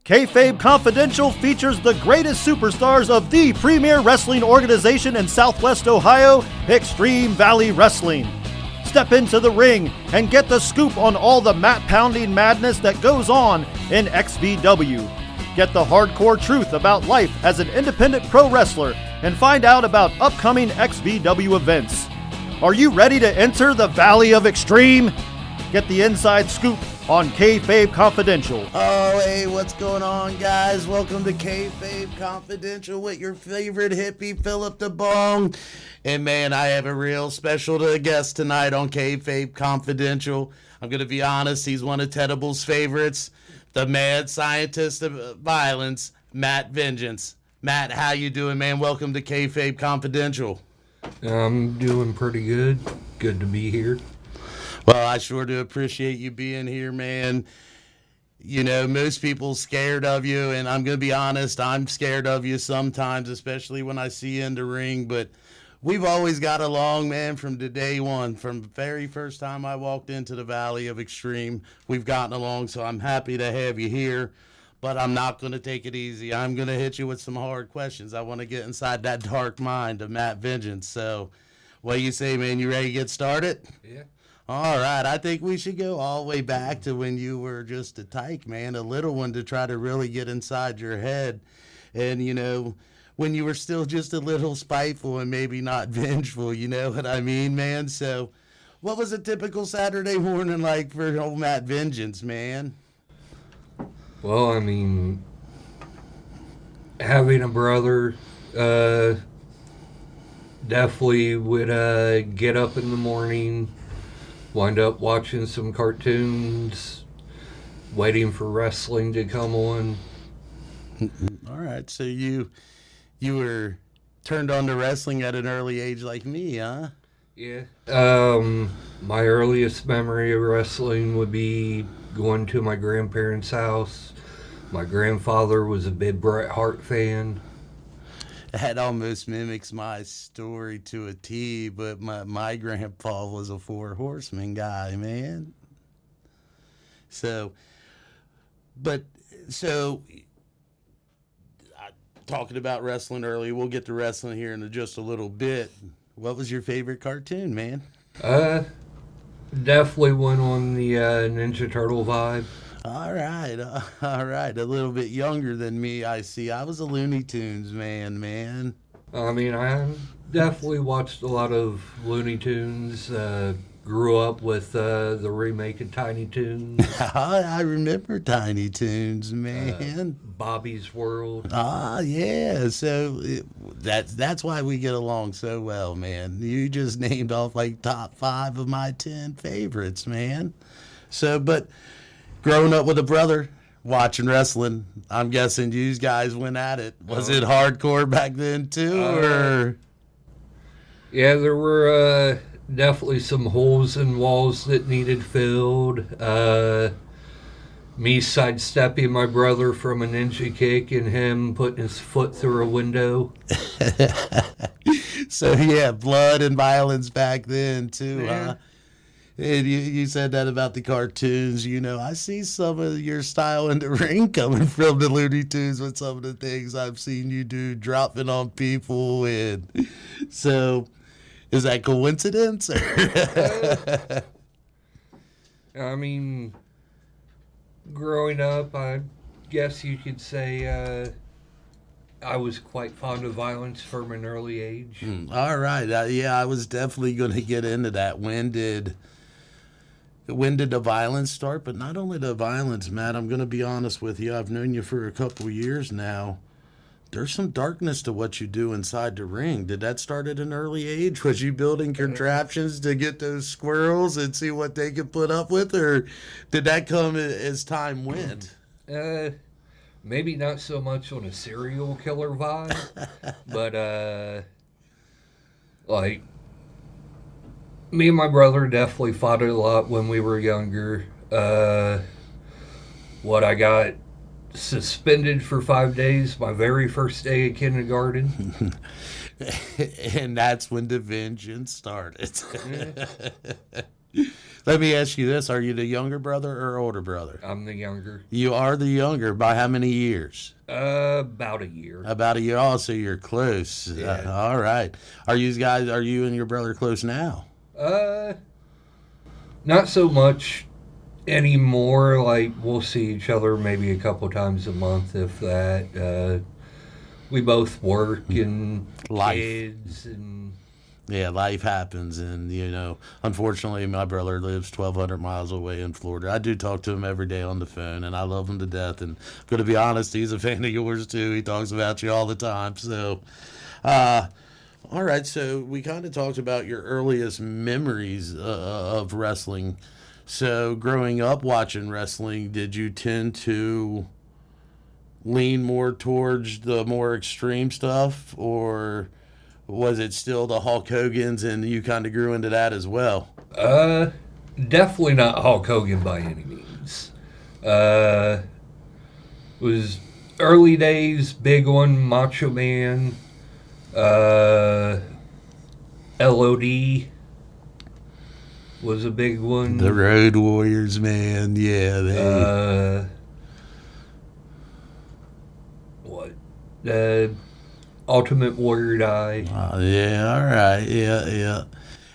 Kayfabe Confidential features the greatest superstars of the premier wrestling organization in Southwest Ohio, Extreme Valley Wrestling. Step into the ring and get the scoop on all the mat-pounding madness that goes on in XVW. Get the hardcore truth about life as an independent pro wrestler and find out about upcoming XVW events. Are you ready to enter the Valley of Extreme? Get the inside scoop on Kayfabe Confidential. Oh, hey, what's going on, guys? Welcome to Kayfabe Confidential with your favorite hippie, Philip the Bong. And man, I have a real special guest tonight on Kayfabe Confidential. I'm going to be honest, he's one of Tedable's favorites, the mad scientist of violence, Matt Vengeance. Matt, how you doing, man? Welcome to Kayfabe Confidential. I'm doing pretty good. Good to be here. Well, I sure do appreciate you being here, man. You know, most people scared of you, and I'm going to be honest, I'm scared of you sometimes, especially when I see you in the ring, but we've always got along, man, from the day one. From the very first time I walked into the Valley of Extreme, we've gotten along, so I'm happy to have you here, but I'm not going to take it easy. I'm going to hit you with some hard questions. I want to get inside that dark mind of Matt Vengeance, so what do you say, man? You ready to get started? Yeah. All right, I think we should go all the way back to when you were just a tyke, man, a little one, to try to really get inside your head. And, you know, when you were still just a little spiteful and maybe not vengeful, you know what I mean, man? So what was a typical Saturday morning like for old Matt Vengeance, man? Well, I mean, having a brother definitely would get up in the morning, wind up watching some cartoons, waiting for wrestling to come on. All right, so you were turned on to wrestling at an early age like me, huh? Yeah. My earliest memory of wrestling would be going to my grandparents' house. My grandfather was a big Bret Hart fan. That almost mimics my story to a T, but my grandpa was a Four Horsemen guy, man. So, talking about wrestling earlier, we'll get to wrestling here in just a little bit. What was your favorite cartoon, man? Definitely went on the Ninja Turtle vibe. All right. A little bit younger than me, I see. I was a Looney Tunes man. I mean, I definitely watched a lot of Looney Tunes. Grew up with the remake of Tiny Toons. I remember Tiny Toons, man. Bobby's World. Yeah. So that's why we get along so well, man. You just named off like top 5 of my 10 favorites, man. So, but growing up with a brother, watching wrestling, I'm guessing you guys went at it. Was it hardcore back then too, or? Yeah, there were definitely some holes in walls that needed filled. Me sidestepping my brother from a ninja kick and him putting his foot through a window. So yeah, blood and violence back then too, Yeah. huh? And you said that about the cartoons. You know, I see some of your style in the ring coming from the Looney Tunes with some of the things I've seen you do, dropping on people. And so, is that coincidence? I mean, growing up, I guess you could say I was quite fond of violence from an early age. All right. Yeah, I was definitely going to get into that. When did the violence start? But not only the violence, Matt, I'm going to be honest with you. I've known you for a couple years now. There's some darkness to what you do inside the ring. Did that start at an early age? Was you building contraptions to get those squirrels and see what they could put up with? Or did that come as time went? Maybe not so much on a serial killer vibe, but like, me and my brother definitely fought a lot when we were younger. I got suspended for 5 days my very first day of kindergarten. And that's when the vengeance started. Let me ask you this. Are you the younger brother or older brother? I'm the younger. You are the younger. By how many years? About a year. About a year. Oh, so you're close. Yeah. All right. Are you and your brother close now? Not so much anymore. Like, we'll see each other maybe a couple times a month, if that. We both work and Life. kids and... Yeah, life happens, and unfortunately, my brother lives 1,200 miles away in Florida. I do talk to him every day on the phone, and I love him to death. And I'm going to be honest, he's a fan of yours too. He talks about you all the time. So, all right. So we kind of talked about your earliest memories of wrestling. So, growing up watching wrestling, did you tend to lean more towards the more extreme stuff, or was it still the Hulk Hogan's and you kind of grew into that as well? Definitely not Hulk Hogan by any means. Was early days, big one, Macho Man, LOD was a big one. The Road Warriors, man. Yeah, they... Ultimate Warrior Die. Yeah, all right. Yeah.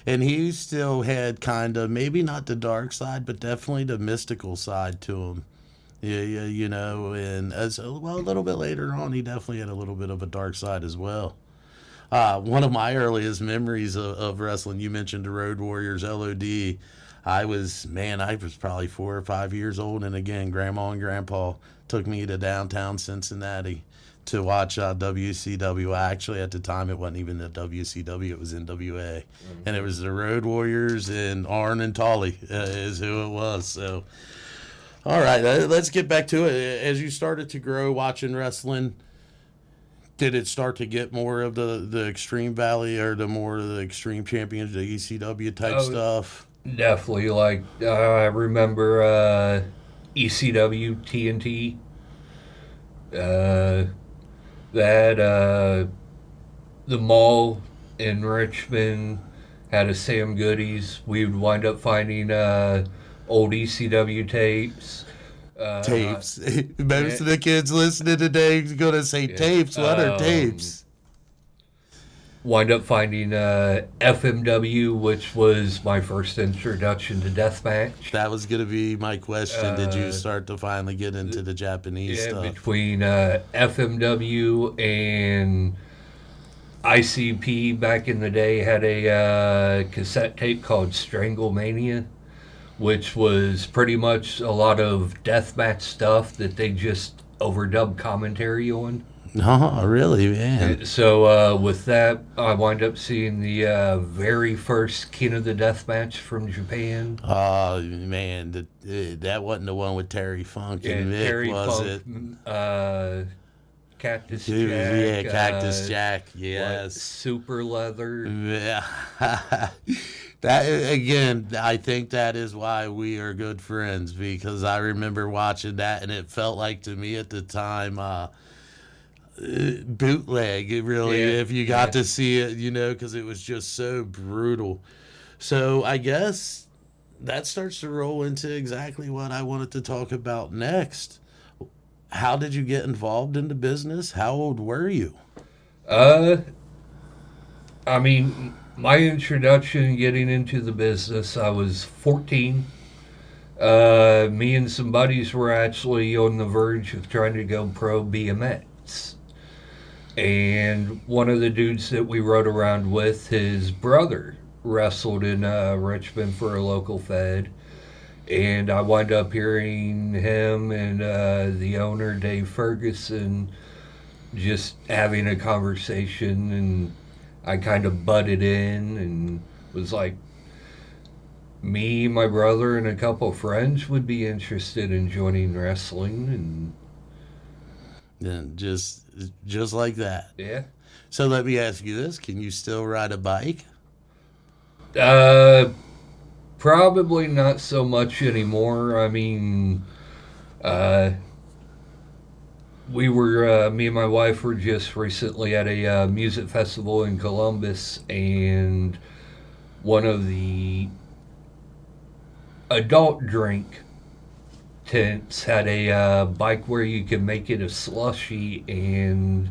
And he still had kind of, maybe not the dark side, but definitely the mystical side to him. Yeah, and a little bit later on, he definitely had a little bit of a dark side as well. One of my earliest memories of wrestling, you mentioned the Road Warriors, LOD. I was probably 4 or 5 years old, and again, Grandma and Grandpa took me to downtown Cincinnati to watch WCW. Actually, at the time, it wasn't even the WCW; it was NWA, and it was the Road Warriors, and Arn and Tully is who it was. So, all right, let's get back to it. As you started to grow watching wrestling, did it start to get more of the Extreme Valley or the more of the Extreme Champions, the ECW type stuff? Definitely. Like, I remember ECW TNT. The mall in Richmond had a Sam Goodies. We would wind up finding old ECW tapes. Tapes. Most of the kids listening today are going to say tapes. What are tapes? Wind up finding FMW, which was my first introduction to deathmatch. That was going to be my question. Did you start to finally get into the Japanese stuff? Between FMW and ICP back in the day had a cassette tape called Stranglemania, which was pretty much a lot of deathmatch stuff that they just overdubbed commentary on. Oh, really, man? So with that, I wind up seeing the very first King of the Deathmatch from Japan. Oh, man, that wasn't the one with Terry Funk and Mick, Terry was Funk, it? Cactus Jack. Yeah, Cactus Jack, yes. Super Leather. Yeah. That, again, I think that is why we are good friends, because I remember watching that, and it felt like to me at the time... bootleg, really, if you got to see it, because it was just so brutal. So I guess that starts to roll into exactly what I wanted to talk about next. How did you get involved in the business? How old were you? I mean, my introduction getting into the business, I was 14. Me and some buddies were actually on the verge of trying to go pro BMX. And one of the dudes that we rode around with, his brother wrestled in Richmond for a local fed. And I wind up hearing him and the owner, Dave Ferguson, just having a conversation. And I kind of butted in and was like, me, my brother, and a couple of friends would be interested in joining wrestling. And just like that. Yeah. So let me ask you this: can you still ride a bike? Probably not so much anymore. I mean, me and my wife were just recently at a music festival in Columbus, and one of the adult drink tents had a bike where you could make it a slushy, and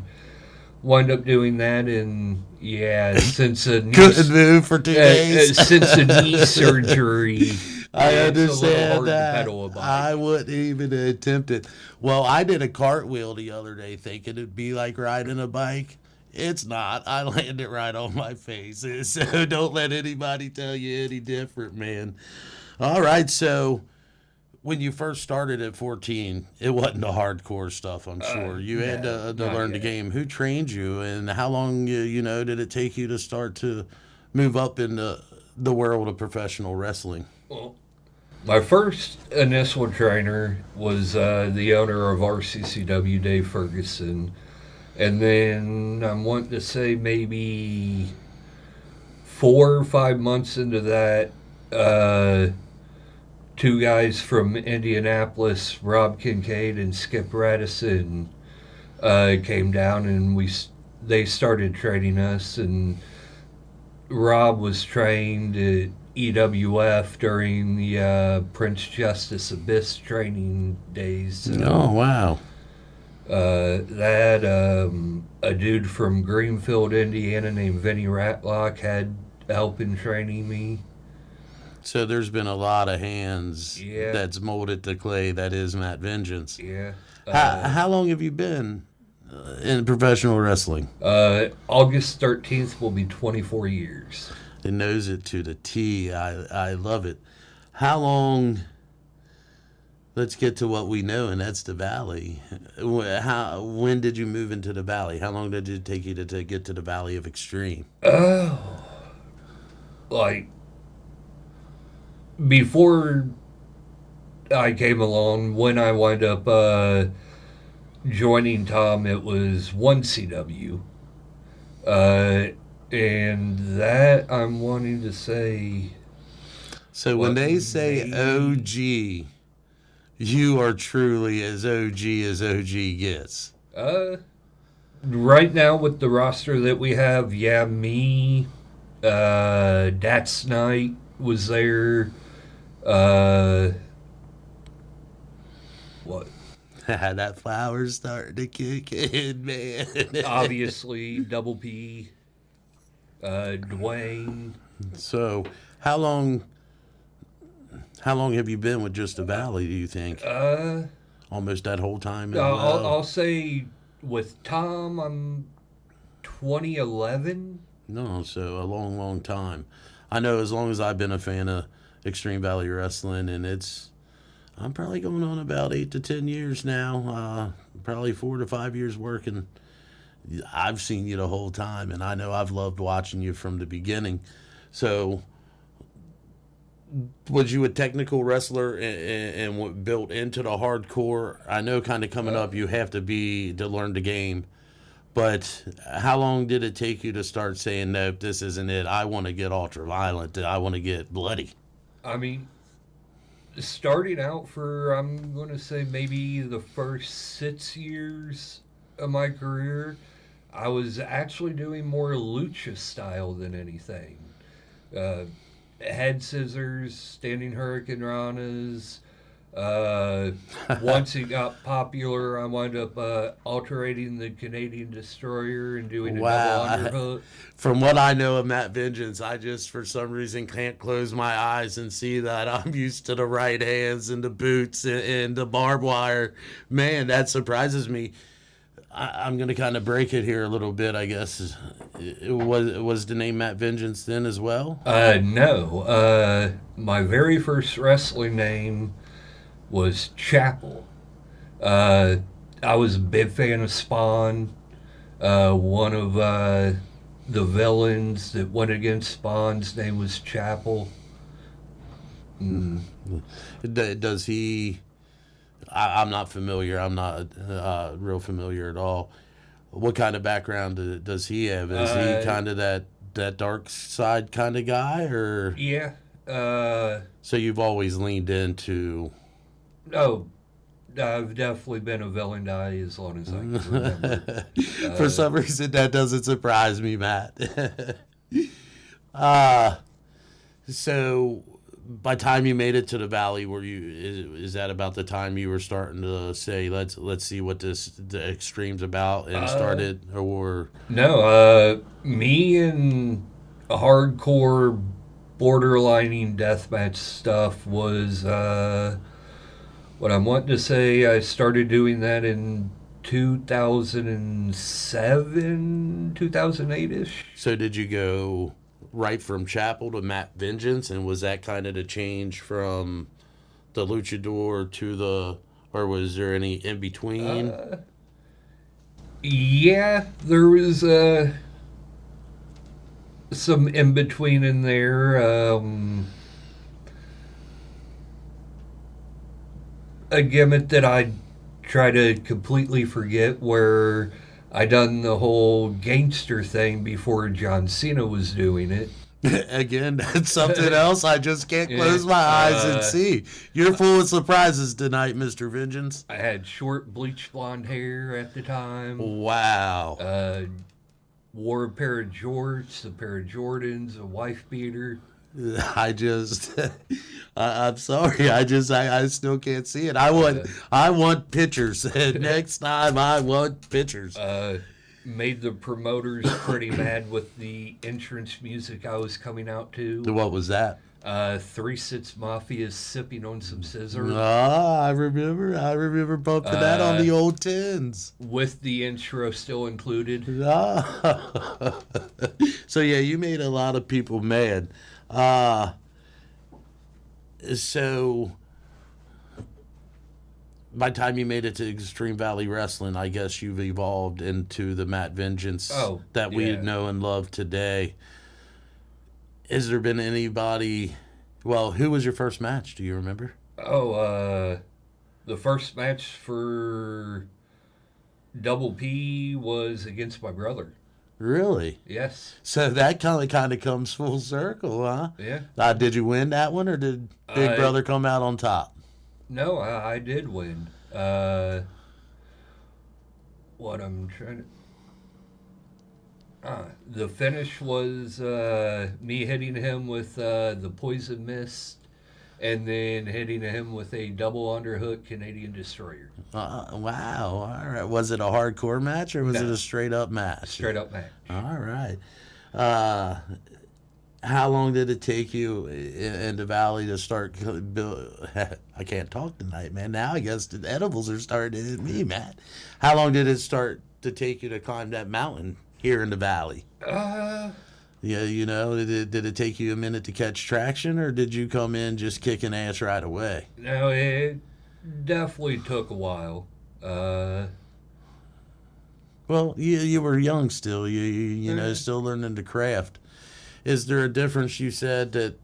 wind up doing that. And yeah, since a Couldn't move for 2 days. since a knee surgery, I it's a little understand hard to that. pedal a bike. I wouldn't even attempt it. Well, I did a cartwheel the other day thinking it'd be like riding a bike. It's not. I landed right on my face. So don't let anybody tell you any different, man. All right, so when you first started at 14, it wasn't the hardcore stuff, I'm sure. You had to learn the game. Who trained you, and how long, did it take you to start to move up in the world of professional wrestling? Well, my first initial trainer was the owner of RCCW, Dave Ferguson. And then I'm wanting to say maybe 4 or 5 months into that, 2 guys from Indianapolis, Rob Kincaid and Skip Radisson, came down, and they started training us. And Rob was trained at EWF during the Prince Justice Abyss training days. So, Oh, wow. a dude from Greenfield, Indiana named Vinny Ratlock had help in training me. So there's been a lot of hands Yeah. that's molded the clay that is Matt Vengeance. Yeah. How long have you been in professional wrestling? August 13th will be 24 years. It knows it to the T. I love it. How long? Let's get to what we know, and that's the Valley. When did you move into the Valley? How long did it take you to get to the Valley of Extreme? Like, before I came along, when I wound up joining Tom, it was 1CW. And that I'm wanting to say... So when they say OG, you are truly as OG gets. Right now with the roster that we have, me, Dats Knight was there. What? That flower's starting to kick in, man. Obviously, Double P, Dwayne. So, how long have you been with just the Valley, do you think? Almost that whole time? I'll say with Tom, I'm 2011. No, so a long, long time. I know as long as I've been a fan of Extreme Valley Wrestling, and I'm probably going on about 8 to 10 years now, probably 4 to 5 years working. I've seen you the whole time, and I know I've loved watching you from the beginning. So, was you a technical wrestler and built into the hardcore? I know kind of coming up you have to learn the game. But how long did it take you to start saying, nope, this isn't it? I want to get ultra violent. I want to get bloody. I mean, starting out I'm going to say maybe the first 6 years of my career, I was actually doing more lucha style than anything. Head scissors, standing hurricane ranas. Once it got popular, I wound up alterating the Canadian Destroyer and doing a double underhook. From what I know of Matt Vengeance, I just, for some reason, can't close my eyes and see that. I'm used to the right hands and the boots and the barbed wire. Man, that surprises me. I'm going to kind of break it here a little bit, I guess. Was the name Matt Vengeance then as well? No. My very first wrestling name was Chapel. I was a big fan of Spawn. One of the villains that went against Spawn's name was Chapel. Does he... I'm not familiar. I'm not real familiar at all. What kind of background does he have? Is he kind of that dark side kind of guy, or? Yeah. So you've always leaned into... Oh, I've definitely been a villain guy as long as I can remember. For some reason, that doesn't surprise me, Matt. So by time you made it to the valley, were you is that about the time you were starting to say let's see what the Extreme's about and started, or No, me and hardcore borderlining deathmatch stuff was what I'm wanting to say. I started doing that in 2007, 2008-ish. so did you go right from Chapel to Matt Vengeance, and was that kind of the change from the Luchador to the, or was there any in between? Yeah, there was some in between in there. A gimmick that I try to completely forget, where I done the whole gangster thing before John Cena was doing it. Again, that's something else I just can't close my eyes and see. You're full of surprises tonight, Mr. Vengeance. I had short bleach blonde hair at the time. Wow. Wore a pair of jorts, a pair of Jordans, a wife beater. I'm sorry. I still can't see it. I want pictures. Next time I want pictures. Made the promoters pretty mad with the entrance music I was coming out to. What was that? 3 Sits Mafia sipping on some scissors. I remember bumping that on the old tins. With the intro still included. So yeah, you made a lot of people mad. So by the time you made it to Extreme Valley Wrestling, I guess you've evolved into the Matt Vengeance that we know and love today. Has there been anybody? Well, who was your first match? Do you remember? The first match for Double P was against my brother. Really? Yes. So that kind of comes full circle, huh? Yeah. Did you win that one, or did Big Brother come out on top? No, I did win. What I'm trying to... the finish was me hitting him with the Poison Mist, and then hitting him with a double underhook Canadian Destroyer. Wow. All right. Was it a hardcore match, or was it a straight up match? Straight up match. All right. How long did it take you in the valley to start build? I can't talk tonight, man. Now I guess the edibles are starting to hit me, Matt. How long did it start to take you to climb that mountain here in the valley? Yeah, did it take you a minute to catch traction, or did you come in just kicking ass right away? No, it definitely took a while. Well, you were young still. You know, still learning the craft. Is there a difference? You said that.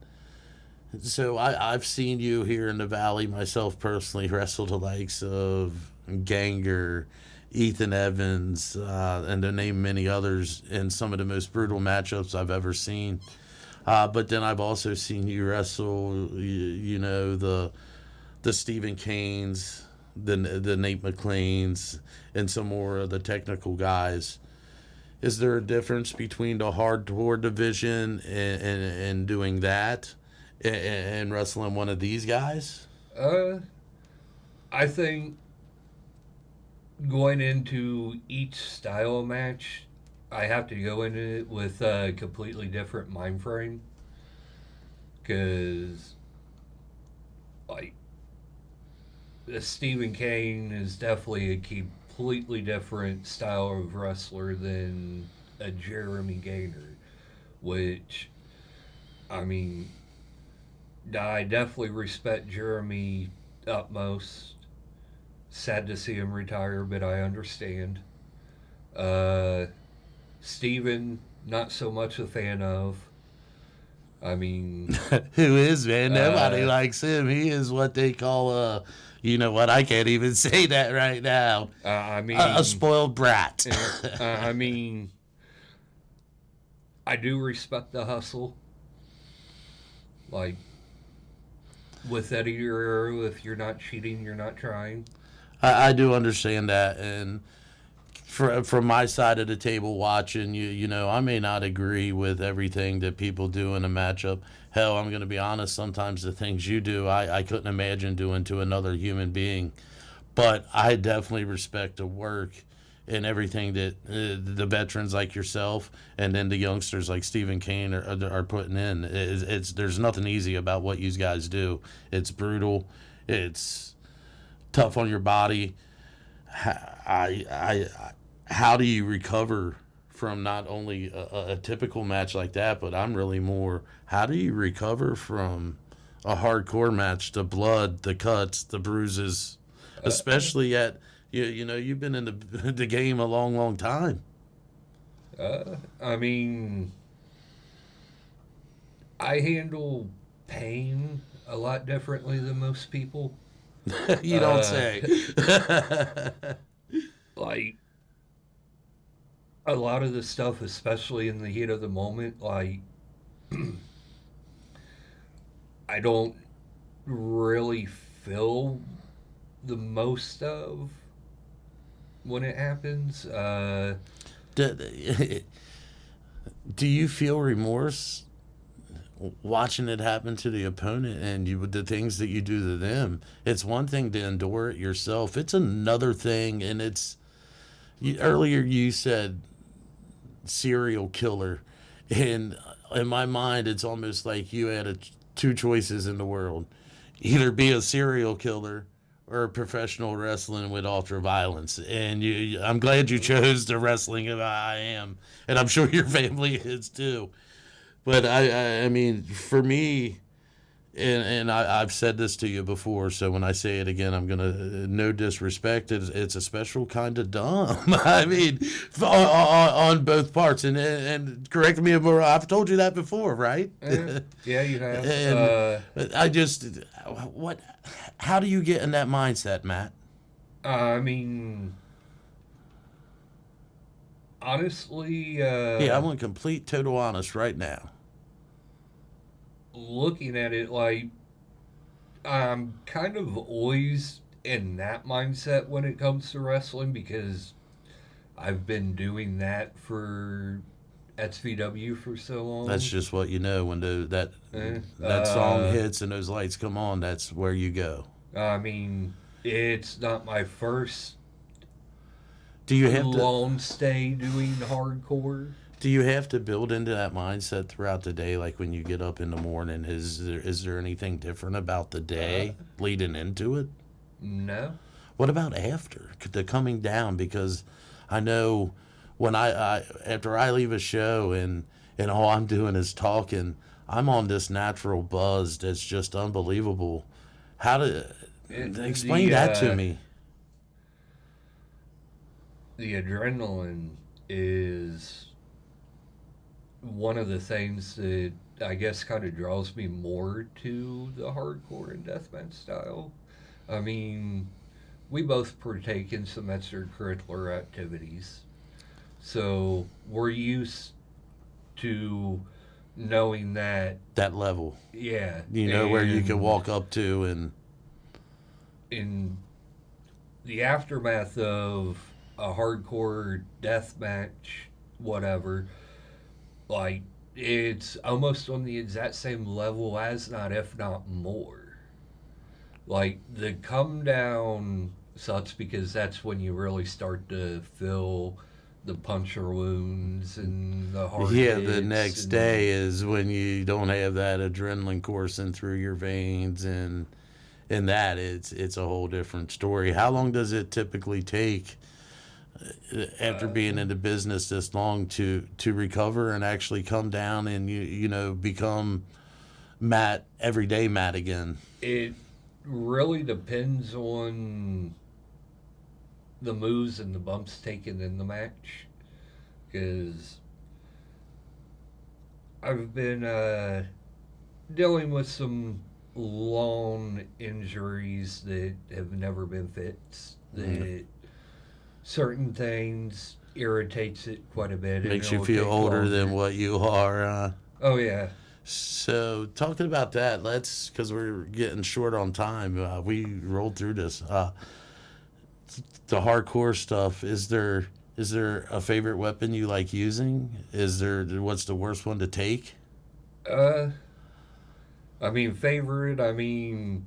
So I've seen you here in the valley myself personally wrestle the likes of Ganger, Ethan Evans, and to name many others in some of the most brutal matchups I've ever seen. But then I've also seen you wrestle, the Stephen Kanes, the Nate McLeans, and some more of the technical guys. Is there a difference between the hardcore division and doing that and wrestling one of these guys? I think going into each style match, I have to go into it with a completely different mind frame. Because, like, Stephen Kane is definitely a completely different style of wrestler than a Jeremy Gaynor, which, I mean, I definitely respect Jeremy utmost. Sad to see him retire, but I understand. Steven, not so much a fan of. I mean... Who is, man? Nobody likes him. He is what they call you know what? I can't even say that right now. I mean... a spoiled brat. I mean... I do respect the hustle. Like, with Eddie Guerrero, if you're not cheating, you're not trying. I do understand that, and from my side of the table watching, you know, I may not agree with everything that people do in a matchup. Hell, I'm going to be honest, sometimes the things you do, I couldn't imagine doing to another human being. But I definitely respect the work and everything that the veterans like yourself and then the youngsters like Stephen Kane are putting in. There's nothing easy about what you guys do. It's brutal. It's tough on your body. How do you recover from not only a typical match like that, but I'm really more, how do you recover from a hardcore match, the blood, the cuts, the bruises, especially at, you know, you've been in the game a long, long time. I mean, I handle pain a lot differently than most people. You don't say. Like, a lot of the stuff, especially in the heat of the moment, like, I don't really feel the most of when it happens. Do you feel remorse watching it happen to the opponent and the things that you do to them? It's one thing to endure it yourself. It's another thing, and earlier you said serial killer, and in my mind it's almost like you had two choices in the world: either be a serial killer or professional wrestling with ultra violence. And I'm glad you chose the wrestling. I am, and I'm sure your family is too. But I mean, for me, and I've said this to you before, so when I say it again, I'm gonna, no disrespect, it's a special kind of dumb. I mean, on both parts, and correct me if I've told you that before, right? Yeah, you have. And I just, how do you get in that mindset, Matt? I mean, honestly, Yeah, I want complete, total honest right now. looking at it, like, I'm kind of always in that mindset when it comes to wrestling because I've been doing that for SVW for so long. That's just what you know when that Eh, song hits and those lights come on. That's where you go. I mean, it's not my first Do you have to? long stay doing hardcore. Do you have to build into that mindset throughout the day? Like when you get up in the morning, is there anything different about the day leading into it? No. What about after the coming down? Because I know when I after I leave a show and all I'm doing is talking, I'm on this natural buzz that's just unbelievable. How to explain that to me? The adrenaline is one of the things that I guess kind of draws me more to the hardcore and deathmatch style. I mean, we both partake in some extracurricular activities, so we're used to knowing that, That level, yeah, you know, where you can and walk up to and in the aftermath of a hardcore death match, whatever, like it's almost on the exact same level as, not if not more. Like the come down sucks because that's when you really start to feel the puncture wounds and the hard yeah, hits the next and, day is when you don't have that adrenaline coursing through your veins, and that it's a whole different story. How long does it typically take after being in the business this long to recover and actually come down and you know become Matt, everyday Matt again? it really depends on the moves and the bumps taken in the match because I've been dealing with some long injuries that have never been fixed. That certain things irritates it quite a bit. and Makes you it'll feel take older longer. than what you are. Oh yeah, So talking about that, because we're getting short on time, we rolled through this. The hardcore stuff, is there Is there a favorite weapon you like using? What's the worst one to take? I mean, favorite. I mean,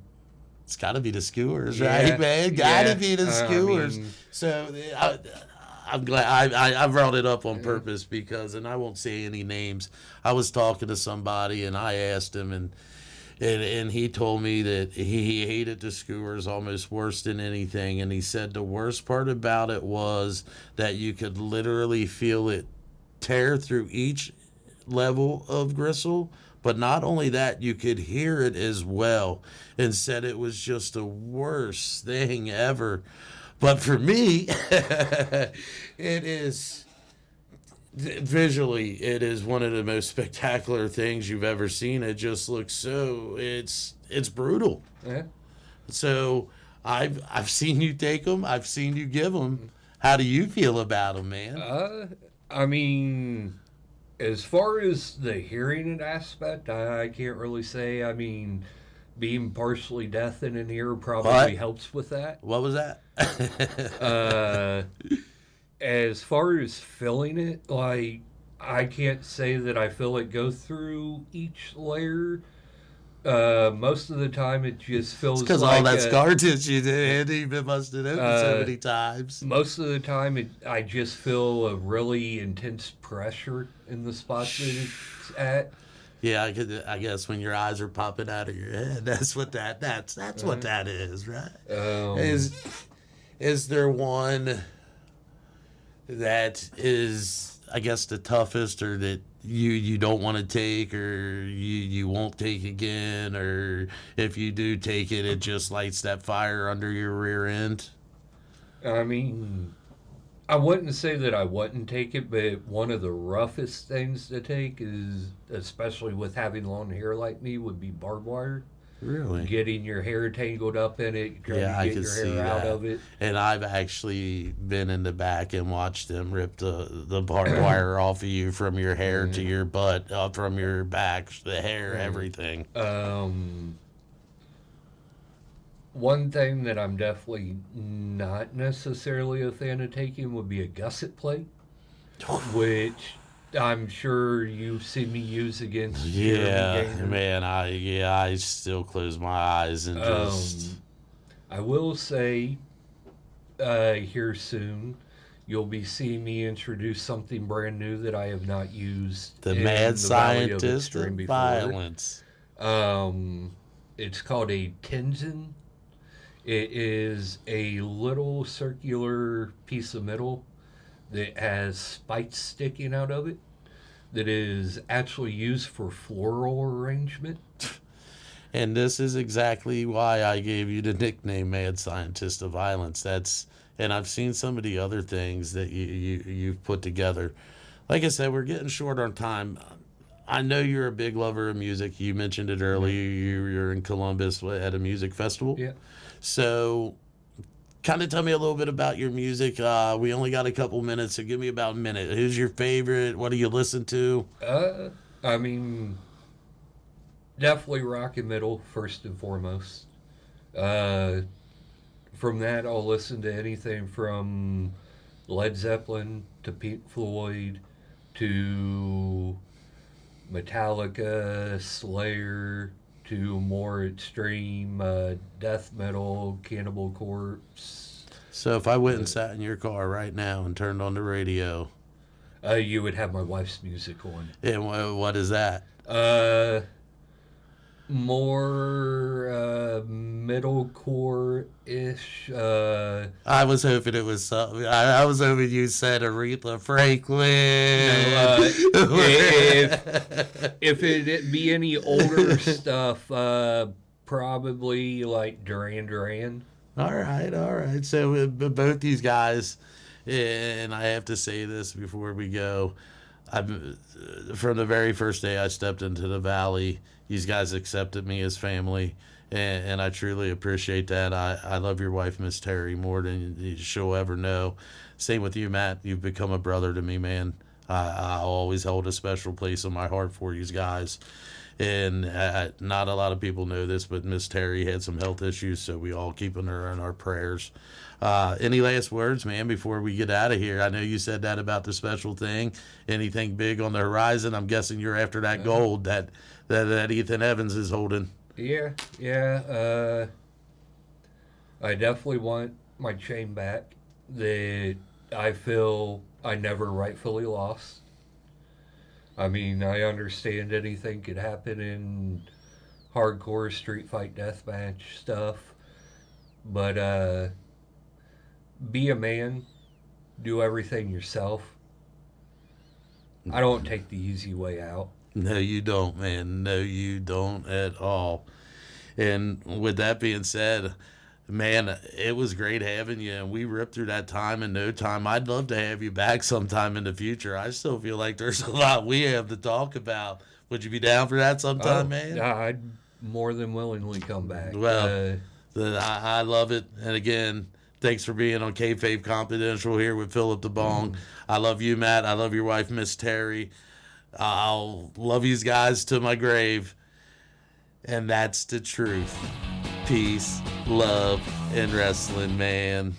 It's got to be the skewers, yeah, right, man? Got to yeah. be the skewers. I mean, So I'm glad I brought it up on purpose because, and I won't say any names. I was talking to somebody and I asked him, and he told me that he hated the skewers almost worse than anything. And he said the worst part about it was that you could literally feel it tear through each level of gristle. But not only that, you could hear it as well, and said it was just the worst thing ever. But for me, it is visually, it is one of the most spectacular things you've ever seen. It just looks so, it's brutal. yeah. So I've seen you take them, I've seen you give them. How do you feel about them, man? I mean, as far as the hearing it aspect, I can't really say. I mean, being partially deaf in an ear probably What? helps with that. What was that? As far as feeling it, like, I can't say that I feel it go through each layer. Most of the time, it just feels Because like all that scar tissue that even must have opened so many times. most of the time, I just feel a really intense pressure in the spot that it's at. Yeah, I guess when your eyes are popping out of your head, that's what that's what that is, right? Is there one that is, I guess, the toughest, or that you don't want to take, or you won't take again, or if you do take it, it just lights that fire under your rear end? I mean, I wouldn't say that I wouldn't take it, but one of the roughest things to take is, especially with having long hair like me, would be barbed wire. Really? Getting your hair tangled up in it, trying Yeah, to I get can your see hair out that. of it. And I've actually been in the back and watched them rip the barbed wire off of you from your hair to your butt, from your back, the hair, everything. One thing that I'm definitely not necessarily a fan of taking would be a gusset plate, which I'm sure you've seen me use against Yeah, Jeremy Gaynor. man. I still close my eyes and just. I will say, here soon, you'll be seeing me introduce something brand new that I have not used. The in mad the Valley of scientist Extreme of before. violence. It's called a Tenzin. It is a little circular piece of metal that has spikes sticking out of it that is actually used for floral arrangement. And this is exactly why I gave you the nickname Mad Scientist of Violence. And I've seen some of the other things that you've put together. Like I said, we're getting short on time. I know you're a big lover of music. You mentioned it earlier. You're in Columbus at a music festival. Yeah. So kind of tell me a little bit about your music. We only got a couple minutes, so give me about a minute. Who's your favorite? What do you listen to? I mean, definitely rock and metal first and foremost. From that, I'll listen to anything from Led Zeppelin to Pink Floyd to Metallica, Slayer, to more extreme death metal, Cannibal Corpse. So if I went and sat in your car right now and turned on the radio, You would have my wife's music on. and what is that? More middlecore-ish. I was hoping it was something. I was hoping you said Aretha Franklin. If it'd be any older stuff, probably like Duran Duran. All right. So both these guys, and I have to say this before we go. From the very first day I stepped into the Valley, these guys accepted me as family, and I truly appreciate that. I love your wife, Miss Terry, more than she'll ever know. Same with you, Matt. You've become a brother to me, man. I always hold a special place in my heart for you guys. And not a lot of people know this, but Miss Terry had some health issues, so we all keeping her in our prayers. Any last words, man, before we get out of here? I know you said that about the special thing. Anything big on the horizon? I'm guessing you're after that gold that Ethan Evans is holding. Yeah. I definitely want my chain back that I feel I never rightfully lost. I mean, I understand anything could happen in hardcore street fight deathmatch stuff, but be a man, do everything yourself. I don't take the easy way out. No, you don't, man. No, you don't at all. And with that being said, man, it was great having you, and we ripped through that time in no time. I'd love to have you back sometime in the future. I still feel like there's a lot we have to talk about. Would you be down for that sometime, man? Yeah, I'd more than willingly come back. Well, I love it. And again, thanks for being on Kayfabe Confidential here with Philip the Bong. I love you, Matt. I love your wife, Miss Terry. I'll love you guys to my grave. And that's the truth. Peace, love, and wrestling, man.